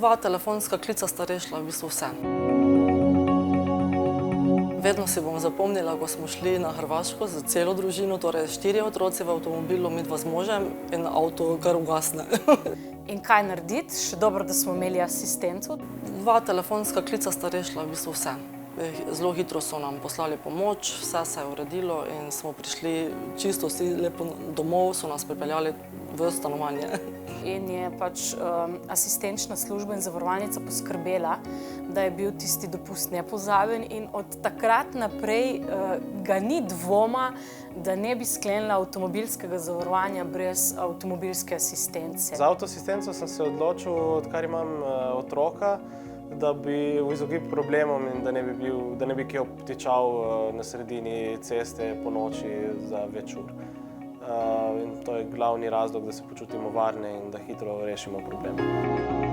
2 telefonska klica sta rešila v bistvu vse. Vedno si bom zapomnila, ko smo šli na Hrvaško z celo družino, torej 4 otroci v avtomobilu, midva z možem in avto kar ugasne. In kaj narediti? Še dobro, da smo imeli asistenco. 2 telefonska klica sta rešila v bistvu vse. Zelo hitro so nam poslali pomoč, vse se je uredilo in smo prišli čisto vsi lepo domov, so nas pripeljali v stanovanje. In je pač asistenčna služba in zavarovalnica poskrbela, da je bil tisti dopust nepozaben in od takrat naprej ga ni dvoma, da ne bi sklenila avtomobilskega zavarovanja brez avtomobilske asistence. Za avtoasistenco sem se odločil, odkar imam otroka, da bi v izogib problemom in da ne bi kje obtičal na sredini ceste po noči za več ur. In to je glavni razlog, da se počutimo varne in da hitro rešimo probleme.